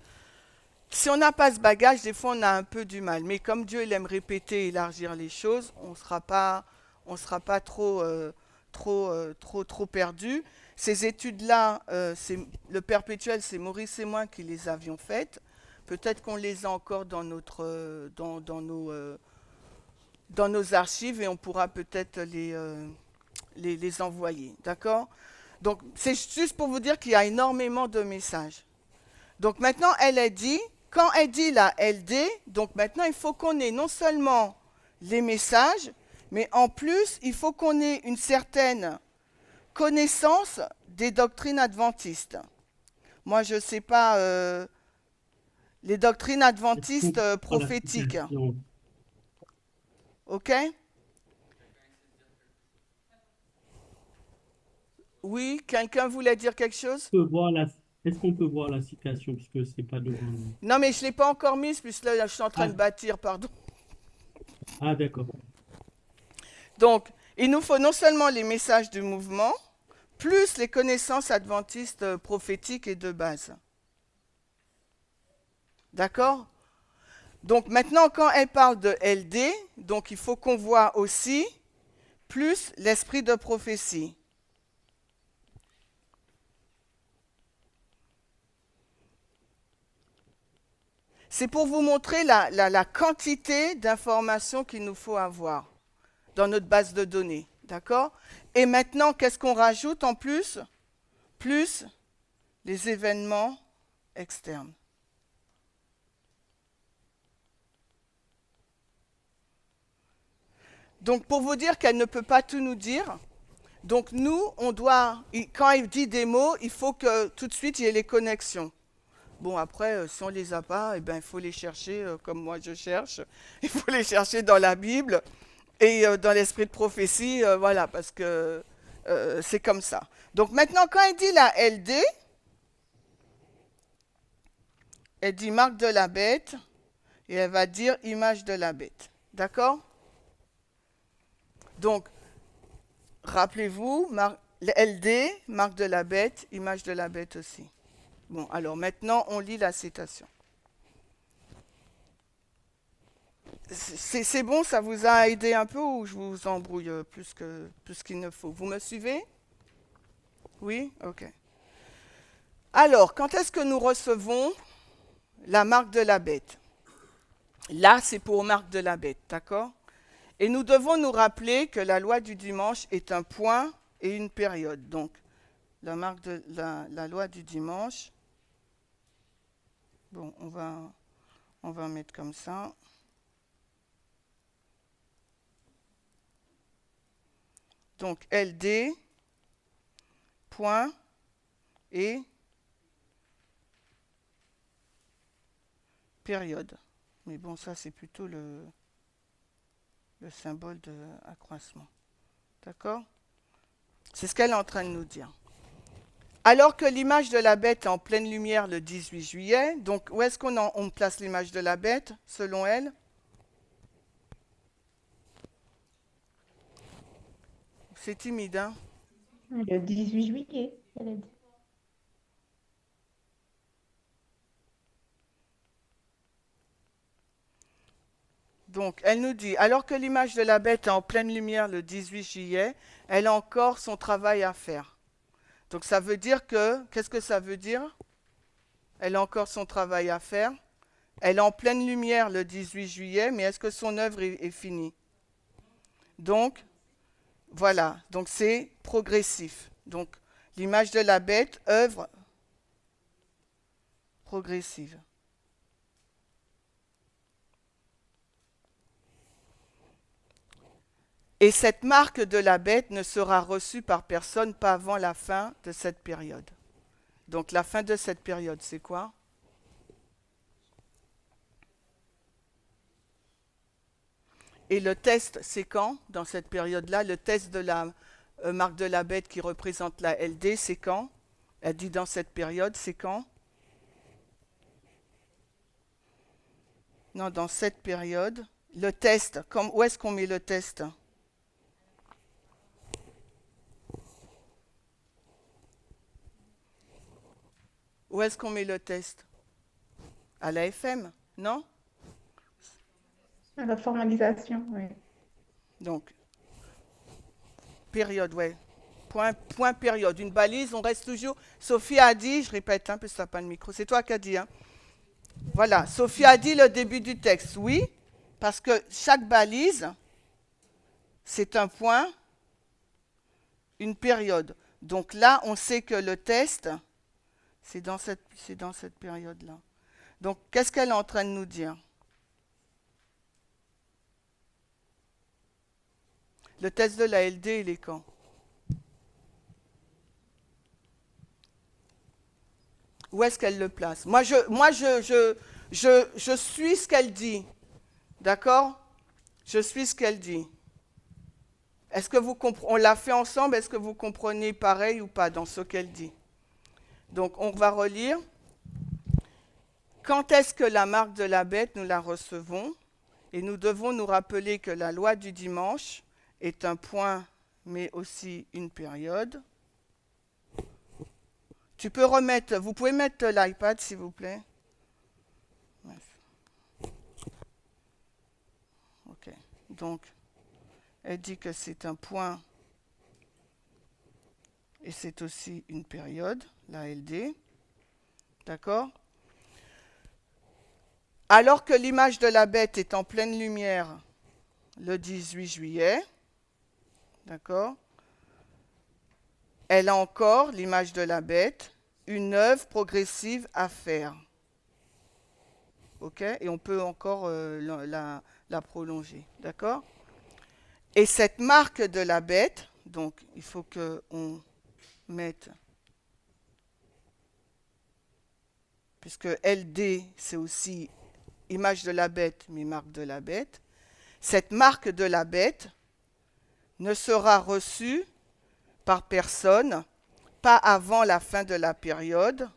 Speaker 1: si on n'a pas ce bagage, des fois on a un peu du mal. Mais comme Dieu il aime répéter et élargir les choses, on ne sera pas trop perdu. Ces études-là, le perpétuel, c'est Maurice et moi qui les avions faites. Peut-être qu'on les a encore dans nos archives et on pourra peut-être les envoyer. D'accord? Donc, c'est juste pour vous dire qu'il y a énormément de messages. Donc maintenant, elle a dit, quand elle dit la LD, donc maintenant, il faut qu'on ait non seulement les messages, mais en plus, il faut qu'on ait une certaine connaissance des doctrines adventistes. Moi, je ne sais pas, les doctrines adventistes prophétiques. OK? Oui, quelqu'un voulait dire quelque chose?
Speaker 2: peut voir la, est-ce qu'on peut voir la citation puisque c'est pas devant nous?
Speaker 1: Non, mais je ne l'ai pas encore mise, puisque là, je suis en train
Speaker 2: Ah,
Speaker 1: de bâtir, pardon.
Speaker 2: ah, d'accord.
Speaker 1: Donc, il nous faut non seulement les messages du mouvement, plus les connaissances adventistes prophétiques et de base. D'accord? Donc maintenant, quand elle parle de LD, donc il faut qu'on voit aussi plus l'esprit de prophétie. C'est pour vous montrer la quantité d'informations qu'il nous faut avoir dans notre base de données. D'accord? Et maintenant, qu'est-ce qu'on rajoute en plus? Plus les événements externes. Donc, pour vous dire qu'elle ne peut pas tout nous dire, donc nous, on doit, quand elle dit des mots, il faut que tout de suite, il y ait les connexions. Bon, après, si on ne les a pas, eh ben, il faut les chercher comme moi je cherche. Il faut les chercher dans la Bible et dans l'esprit de prophétie, voilà, parce que c'est comme ça. Donc maintenant, quand elle dit la LD, elle dit marque de la bête et elle va dire image de la bête. D'accord? Donc, rappelez-vous, LD, marque de la bête, image de la bête aussi. Bon, alors maintenant, on lit la citation. C'est bon, ça vous a aidé un peu ou je vous embrouille plus qu'il ne faut? Vous me suivez? Oui? Ok. Alors, quand est-ce que nous recevons la marque de la bête? Là, c'est pour marque de la bête, d'accord? Et nous devons nous rappeler que la loi du dimanche est un point et une période. Donc, la marque de la loi du dimanche, bon, on va mettre comme ça. Donc, LD, point et période. Mais bon, ça, c'est plutôt le symbole de accroissement. D'accord? C'est ce qu'elle est en train de nous dire. Alors que l'image de la bête est en pleine lumière le 18 juillet, donc où est-ce qu'on place l'image de la bête, selon elle? C'est timide, hein?
Speaker 6: Le 18 juillet, elle a dit.
Speaker 1: Donc, elle nous dit, alors que l'image de la bête est en pleine lumière le 18 juillet, elle a encore son travail à faire. Donc, ça veut dire que, qu'est-ce que ça veut dire? Elle a encore son travail à faire. Elle est en pleine lumière le 18 juillet, mais est-ce que son œuvre est finie? Donc, voilà, donc c'est progressif. Donc, l'image de la bête, œuvre progressive. Et cette marque de la bête ne sera reçue par personne pas avant la fin de cette période. Donc la fin de cette période, c'est quoi? Et le test, c'est quand, dans cette période-là? Le test de la marque de la bête qui représente la LD, c'est quand? Elle dit dans cette période, c'est quand? Non, dans cette période. Le test, où est-ce qu'on met le test? Où est-ce qu'on met le test? À la FM, non?
Speaker 6: La formalisation, oui.
Speaker 1: Donc, période, ouais. Point, période. Une balise, on reste toujours. Sophie a dit, je répète, parce que ça n'a pas de micro, c'est toi qui as dit. Hein. Voilà, Sophie a dit le début du texte, oui, parce que chaque balise, c'est un point, une période. Donc là, on sait que le test, c'est dans cette période-là. Donc, qu'est-ce qu'elle est en train de nous dire? Le test de la LD, il est quand? Où est-ce qu'elle le place? Moi, je suis ce qu'elle dit. D'accord? Je suis ce qu'elle dit. Est-ce que on l'a fait ensemble, est-ce que vous comprenez pareil ou pas dans ce qu'elle dit? Donc, on va relire. Quand est-ce que la marque de la bête, nous la recevons? Et nous devons nous rappeler que la loi du dimanche est un point, mais aussi une période. Vous pouvez mettre l'iPad, s'il vous plaît. Ok, donc, elle dit que c'est un point et c'est aussi une période, la LD. D'accord? Alors que l'image de la bête est en pleine lumière le 18 juillet, d'accord? Elle a encore, l'image de la bête, une œuvre progressive à faire. Ok? Et on peut encore la prolonger. D'accord? Et cette marque de la bête, donc il faut qu'on mette, puisque LD, c'est aussi image de la bête, mais marque de la bête, cette marque de la bête ne sera reçue par personne, pas avant la fin de la période,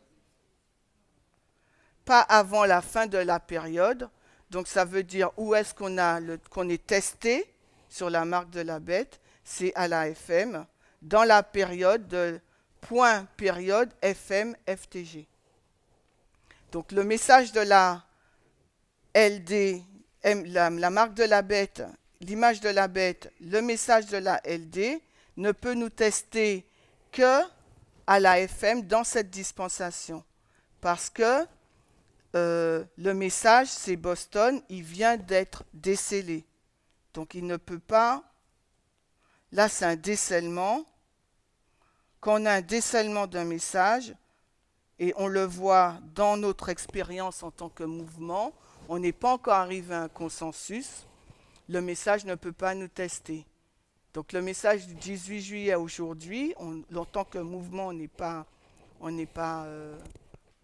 Speaker 1: pas avant la fin de la période. Donc ça veut dire où est-ce qu'on est testé sur la marque de la bête, c'est à la FM, dans la période de point période FM FTG. Donc le message de la LD, la marque de la bête, l'image de la bête, le message de la LD ne peut nous tester que à la FM dans cette dispensation. Parce que le message, c'est Boston, il vient d'être décelé. Donc il ne peut pas... Là, c'est un décèlement. Quand on a un décèlement d'un message, et on le voit dans notre expérience en tant que mouvement, on n'est pas encore arrivé à un consensus, le message ne peut pas nous tester. Donc le message du 18 juillet aujourd'hui, en tant que mouvement, on n'est pas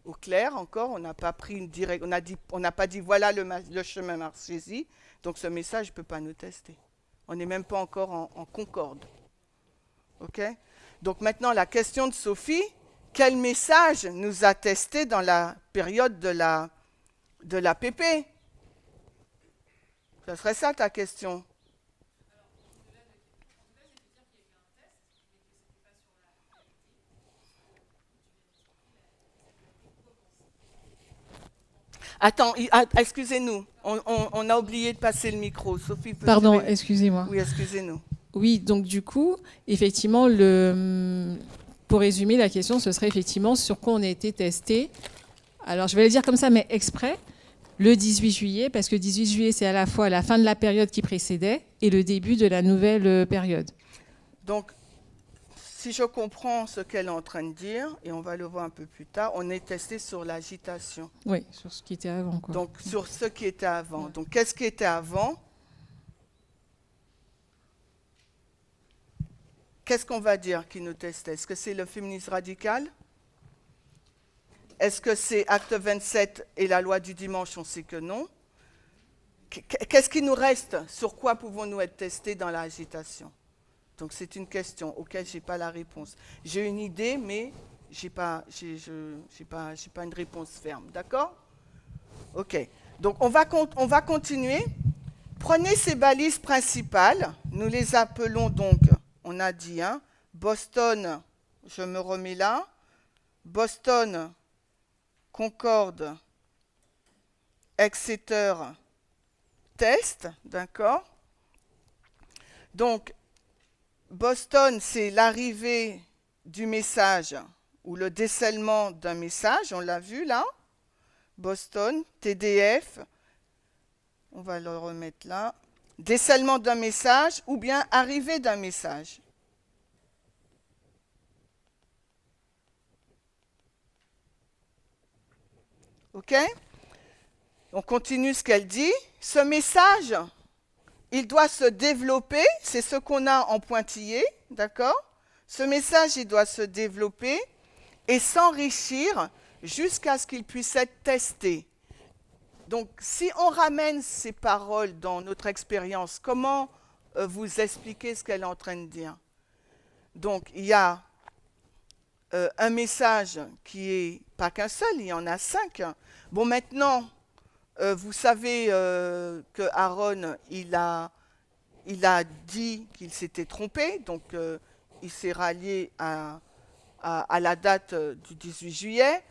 Speaker 1: au clair encore, on n'a pas pris une direction, on n'a pas dit voilà le chemin, marchez-y, donc ce message ne peut pas nous tester. On n'est même pas encore en concorde. Ok? Donc maintenant, la question de Sophie, quel message nous a testé dans la période de la PP? Ce serait ça ta question. Attends, excusez-nous, on a oublié de passer le micro. Sophie,
Speaker 3: Pardon, excusez-moi.
Speaker 1: Oui, excusez-nous.
Speaker 3: Oui, donc du coup, effectivement, pour résumer, la question, ce serait effectivement sur quoi on a été testé. Alors, je vais le dire comme ça, mais exprès, le 18 juillet, parce que 18 juillet, c'est à la fois la fin de la période qui précédait et le début de la nouvelle période.
Speaker 1: Donc, si je comprends ce qu'elle est en train de dire, et on va le voir un peu plus tard, on est testé sur l'agitation.
Speaker 3: Oui, sur ce qui était avant, quoi.
Speaker 1: Donc, sur ce qui était avant. Donc, qu'est-ce qui était avant? Qu'est-ce qu'on va dire qui nous testait? Est-ce que c'est le féminisme radical? Est-ce que c'est Acte 27 et la loi du dimanche? On sait que non. Qu'est-ce qui nous reste? Sur quoi pouvons-nous être testés dans l'agitation? Donc c'est une question auquel je n'ai pas la réponse. J'ai une idée, mais je n'ai pas une réponse ferme. D'accord? Ok. Donc on va continuer. Prenez ces balises principales. Nous les appelons donc, on a dit, Boston, je me remets là. Boston, Concorde, Exeter, test, d'accord? Donc, Boston, c'est l'arrivée du message ou le décèlement d'un message, on l'a vu là. Boston, TDF, on va le remettre là. Décèlement d'un message ou bien arrivée d'un message. Ok? On continue ce qu'elle dit. Ce message, il doit se développer, c'est ce qu'on a en pointillé, d'accord? Ce message, il doit se développer et s'enrichir jusqu'à ce qu'il puisse être testé. Donc, si on ramène ces paroles dans notre expérience, comment vous expliquer ce qu'elle est en train de dire. Donc, il y a un message qui est pas qu'un seul, il y en a 5. Bon, maintenant, vous savez que Aaron, il a dit qu'il s'était trompé, donc il s'est rallié à la date du 18 juillet.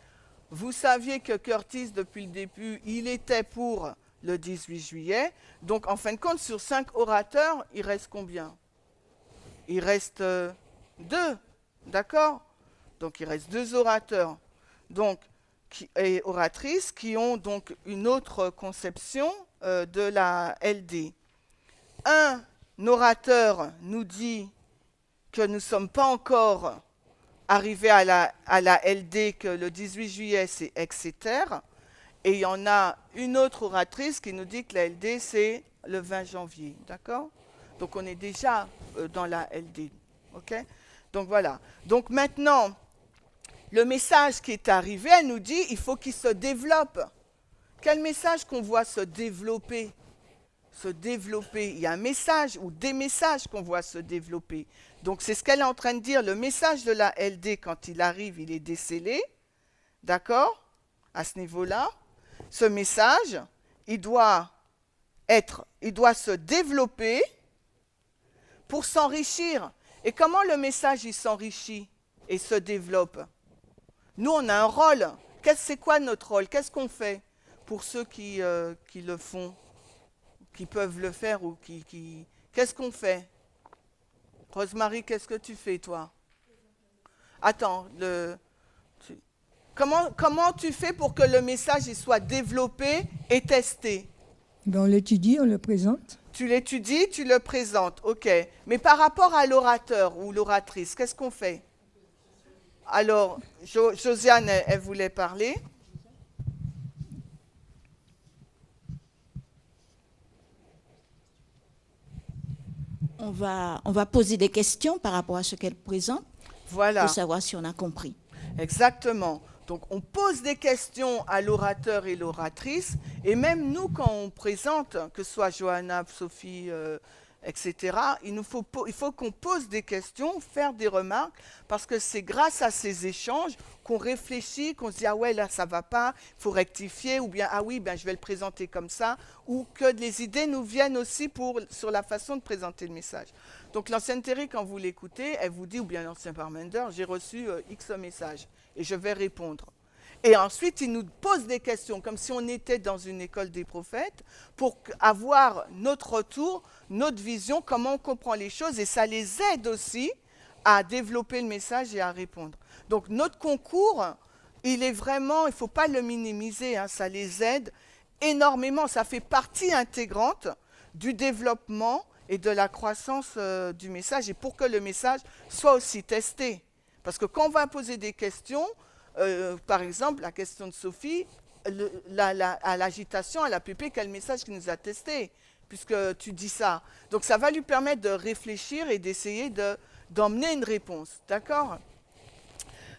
Speaker 1: Vous saviez que Curtis, depuis le début, il était pour le 18 juillet. Donc, en fin de compte, sur 5 orateurs, il reste combien? Il reste 2, d'accord? Donc, il reste 2 orateurs donc, et oratrices qui ont donc une autre conception de la LD. Un orateur nous dit que nous ne sommes pas encore arrivés à la LD, que le 18 juillet, c'est Exeter. Et il y en a une autre oratrice qui nous dit que la LD, c'est le 20 janvier. D'accord? Donc, on est déjà dans la LD. OK? Donc, voilà. Donc, maintenant, le message qui est arrivé, elle nous dit il faut qu'il se développe. Quel message qu'on voit se développer? Se développer. Il y a un message ou des messages qu'on voit se développer. Donc, c'est ce qu'elle est en train de dire. Le message de la LD, quand il arrive, il est décelé. D'accord? À ce niveau-là. Ce message, il doit se développer pour s'enrichir. Et comment le message, il s'enrichit et se développe? Nous, on a un rôle. C'est quoi notre rôle? Qu'est-ce qu'on fait pour ceux qui le font, qui peuvent le faire ou qui... Qu'est-ce qu'on fait? Rosemary, qu'est-ce que tu fais, toi? Attends, comment tu fais pour que le message il soit développé et testé?
Speaker 8: Ben, on l'étudie, on le présente.
Speaker 1: Tu l'étudies, tu le présentes, ok. Mais par rapport à l'orateur ou l'oratrice, qu'est-ce qu'on fait? Alors, Josiane, elle voulait parler.
Speaker 9: On va poser des questions par rapport à ce qu'elle présente
Speaker 1: Voilà.
Speaker 9: pour savoir si on a compris.
Speaker 1: Exactement. Donc, on pose des questions à l'orateur et l'oratrice, et même nous, quand on présente, que ce soit Johanna, Sophie, etc., il faut qu'on pose des questions, faire des remarques, parce que c'est grâce à ces échanges qu'on réfléchit, qu'on se dit « Ah ouais, là, ça ne va pas, il faut rectifier », ou bien « Ah oui, ben, je vais le présenter comme ça », ou que les idées nous viennent aussi sur la façon de présenter le message. Donc, l'ancienne Terry, quand vous l'écoutez, elle vous dit, ou bien l'ancien Parmenter, j'ai reçu X messages, et je vais répondre. Et ensuite, il nous pose des questions, comme si on était dans une école des prophètes, pour avoir notre retour, notre vision, comment on comprend les choses, et ça les aide aussi à développer le message et à répondre. Donc, notre concours, il est vraiment, il ne faut pas le minimiser, hein, ça les aide énormément, ça fait partie intégrante du développement et de la croissance du message, et pour que le message soit aussi testé. Parce que quand on va poser des questions, par exemple, la question de Sophie, à l'agitation, elle a pépé quel message qui nous a testé, puisque tu dis ça. Donc, ça va lui permettre de réfléchir et d'essayer d'emmener une réponse. D'accord?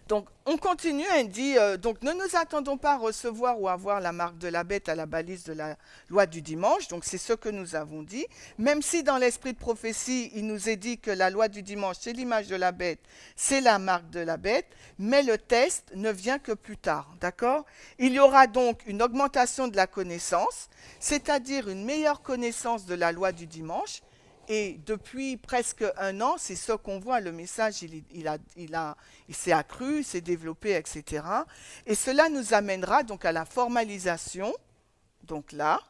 Speaker 1: Donc, on continue, elle dit, donc ne nous attendons pas à recevoir ou à voir la marque de la bête à la balise de la loi du dimanche, donc c'est ce que nous avons dit, même si dans l'esprit de prophétie, il nous est dit que la loi du dimanche, c'est l'image de la bête, c'est la marque de la bête, mais le test ne vient que plus tard, d'accord? Il y aura donc une augmentation de la connaissance, c'est-à-dire une meilleure connaissance de la loi du dimanche. Et depuis presque 1 an, c'est ce qu'on voit, le message, il s'est accru, il s'est développé, etc. Et cela nous amènera donc à la formalisation, donc là,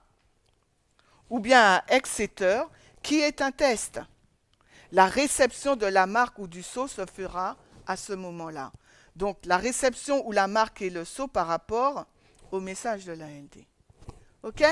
Speaker 1: ou bien à Exeter, qui est un test. La réception de la marque ou du sceau se fera à ce moment-là. Donc la réception ou la marque et le sceau par rapport au message de la LD. OK ?